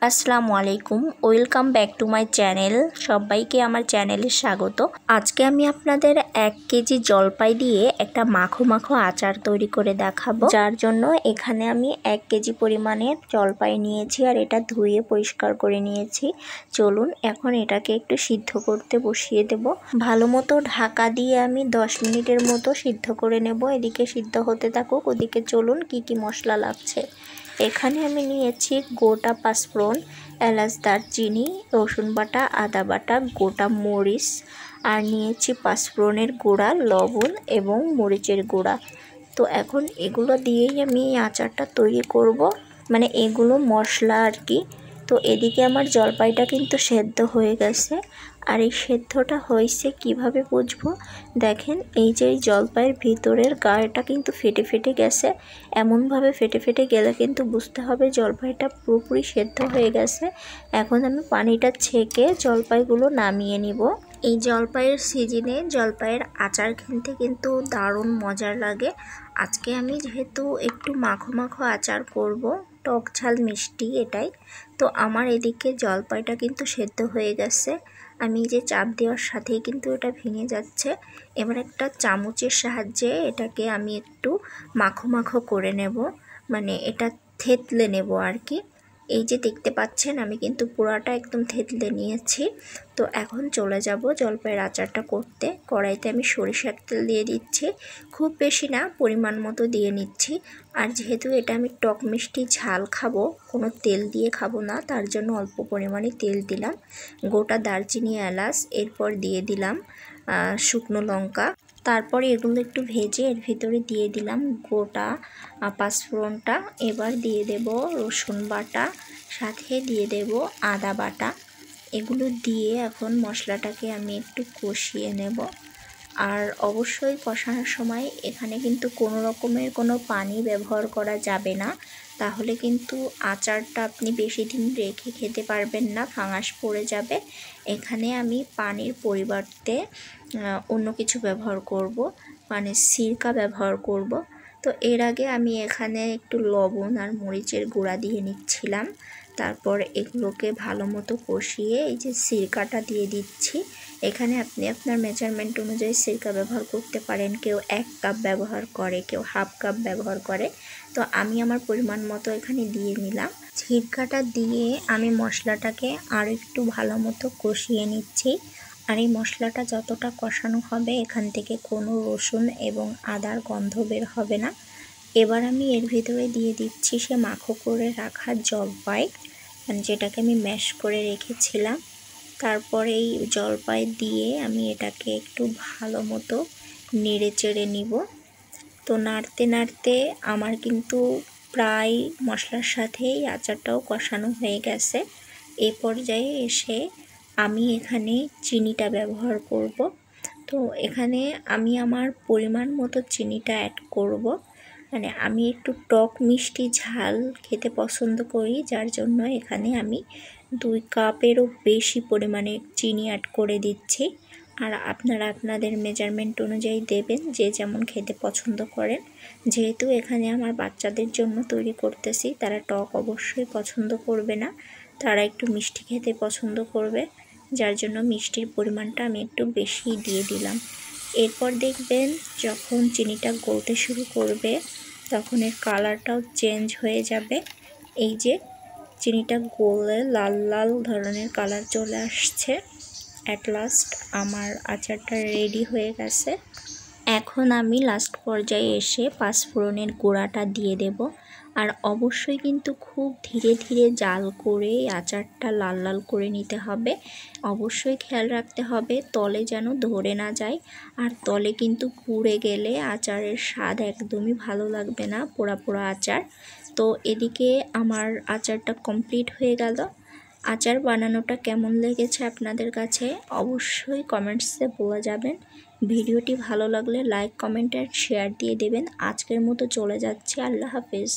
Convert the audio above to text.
আসসালামু আলাইকুম, welcome back to my channel. সবাইকে আমার চ্যানেলে স্বাগত। আজকে আমি আপনাদের 1 কেজি জলপাই দিয়ে একটা মাখো মাখো আচার তৈরি করে দেখাবো, যার জন্য এখানে আমি 1 কেজি পরিমাণের জলপাই নিয়েছি আর এটা ধুয়ে পরিষ্কার করে নিয়েছি। চলুন এখন এটাকে একটু সিদ্ধ করতে বসিয়ে দেব। ভালো মতো ঢাকা দিয়ে আমি 10 মিনিটের মতো সিদ্ধ করে নেব। এদিকে সিদ্ধ হতে থাকুক, ওদিকে চলুন কি কি মশলা লাগছে। এখানে আমি নিয়েছি গোটা পাঁচফোড়ন, এলাচ, দারচিনি, রসুন বাটা, আদা বাটা, গোটা মরিচ, আর নিয়েছি পাঁচফোড়নের গুঁড়া, লবণ এবং মরিচের গুঁড়া। তো এখন এগুলো দিয়েই আমি আচারটা তৈরি করব, মানে এগুলো মশলা আর কি। তো এদিকে আমার জলপাইটা কিন্তু সেদ্ধ হয়ে গেছে। আর এই সেদ্ধটা হয়েছে কিভাবে বুঝবো, দেখেন এই যে এই জলপাইয়ের ভিতরের গায়েটা কিন্তু ফেটে ফেটে গেছে। এমনভাবে ফেটে ফেটে গেলে কিন্তু বুঝতে হবে জলপাইটা পুরোপুরি সেদ্ধ হয়ে গেছে। এখন আমি পানিটা ছেঁকে জলপাইগুলো নামিয়ে নিব। এই জলপাইয়ের সিজনে জলপাইয়ের আচার খেতে কিন্তু দারুণ মজার লাগে। আজকে আমি যেহেতু একটু মাখো মাখো আচার করব, টক ঝাল মিষ্টি এটাই, তো আমার এদিকে জলপাইটা কিন্তু সেদ্ধ হয়ে গেছে। আমি যে চাপ দেওয়ার সাথেই কিন্তু এটা ভেঙে যাচ্ছে। এবার একটা চামচের সাহায্যে এটাকে আমি একটু মাখো মাখো করে নেব, মানে এটা থেতলে নেব আর কি। এই যে দেখতে পাচ্ছেন আমি কিন্তু পুরাটা একদম থেতলে নিয়েছি। তো এখন চলে যাব জলপাইয়ের আচারটা করতে। কড়াইতে আমি সরিষার তেল দিয়ে দিচ্ছি, খুব বেশি না, পরিমাণ মতো দিয়ে নিচ্ছি। আর যেহেতু এটা আমি টক মিষ্টি ঝাল খাবো, কোনো তেল দিয়ে খাবো না, তার জন্য অল্প পরিমাণে তেল দিলাম। গোটা দারচিনি, এলাচ, এরপর দিয়ে দিলাম শুকনো লঙ্কা। তারপরে এগুলো একটু ভেজে এর ভিতরে দিয়ে দিলাম গোটা পাঁচফোড়নটা। এবার দিয়ে দেব রসুন বাটা, সাথে দিয়ে দেব আদা বাটা। এগুলো দিয়ে এখন মশলাটাকে আমি একটু কষিয়ে নেব। আর অবশ্যই কষানোর সময় এখানে কিন্তু কোনো রকমের কোনো পানি ব্যবহার করা যাবে না, তাহলে কিন্তু আচারটা আপনি বেশি দিন রেখে খেতে পারবেন না, ফাঙাস পড়ে যাবে। এখানে আমি পানির পরিবর্তে অন্য কিছু ব্যবহার করব, মানে সিরকা ব্যবহার করব। তো এর আগে আমি এখানে একটু লবণ আর মরিচের গুঁড়া দিয়ে নিচ্ছিলাম। তারপর এগুলোকে ভালো মতো কষিয়ে এই যে সিরকাটা দিয়ে দিচ্ছি। এখানে আপনি আপনার মেজারমেন্ট অনুযায়ী সিরকা ব্যবহার করতে পারেন। কেউ 1 কাপ ব্যবহার করে, কেউ হাফ কাপ ব্যবহার করে। তো আমি আমার পরিমাণ মতো এখানে দিয়ে নিলাম। সিরকাটা দিয়ে আমি মশলাটাকে আর একটু ভালো মতো কষিয়ে নিচ্ছি। আর এই মশলাটা যতটা কষানো হবে এখান থেকে কোনো রসুন এবং আদার গন্ধ বের হবে না। এবার আমি এর ভিতরে দিয়ে দিচ্ছি সে মাখো করে রাখা জলপাই, মানে যেটাকে আমি ম্যাশ করে রেখেছিলাম। তারপরে এই জলপাই দিয়ে আমি এটাকে একটু ভালো মতো নেড়ে চেড়ে নিব। তো নাড়তে নাড়তে আমার কিন্তু প্রায় মশলার সাথেই আচারটাও কষানো হয়ে গেছে। এই পর্যায়ে এসে আমি এখানে চিনিটা ব্যবহার করব। তো এখানে আমি আমার পরিমাণ মতো চিনিটা অ্যাড করব, মানে আমি একটু টক মিষ্টি ঝাল খেতে পছন্দ করি, যার জন্য এখানে আমি 2 কাপেরও বেশি পরিমাণে চিনি অ্যাড করে দিচ্ছি। আর আপনারা আপনাদের মেজারমেন্ট অনুযায়ী দেবেন, যে যেমন খেতে পছন্দ করেন। যেহেতু এখানে আমার বাচ্চাদের জন্য তৈরি করতেছি, তারা টক অবশ্যই পছন্দ করবে না, তারা একটু মিষ্টি খেতে পছন্দ করবে, যার জন্য মিষ্টির পরিমাণটা আমি একটু বেশি দিয়ে দিলাম। এরপর দেখবেন যখন চিনিটা গলতে শুরু করবে তখন এর কালারটাও চেঞ্জ হয়ে যাবে। এই যে চিনিটা গলে লাল লাল ধরনের কালার চলে আসছে। অ্যাট লাস্ট আমার আচারটা রেডি হয়ে গেছে। এখন আমি লাস্ট পর্যায়ে এসে পাঁচফোড়নের গুঁড়াটা দিয়ে দেব। আর অবশ্যই কিন্তু খুব ধীরে ধীরে জাল করে আচারটা লাল লাল করে নিতে হবে। অবশ্যই খেয়াল রাখতে হবে তলে যেন ধরে না যায়, আর তলে কিন্তু পুড়ে গেলে আচারের স্বাদ একদমই ভালো লাগবে না, পোড়া পোড়া আচার। তো এদিকে আমার আচারটা কমপ্লিট হয়ে গেল। আচার বানানোটা কেমন লেগেছে আপনাদের কাছে অবশ্যই কমেন্টসে বলে যাবেন। ভিডিওটি ভালো লাগলে লাইক, কমেন্ট আর শেয়ার দিয়ে দেবেন। আজকের মতো চলে যাচ্ছি, আল্লাহ হাফেজ।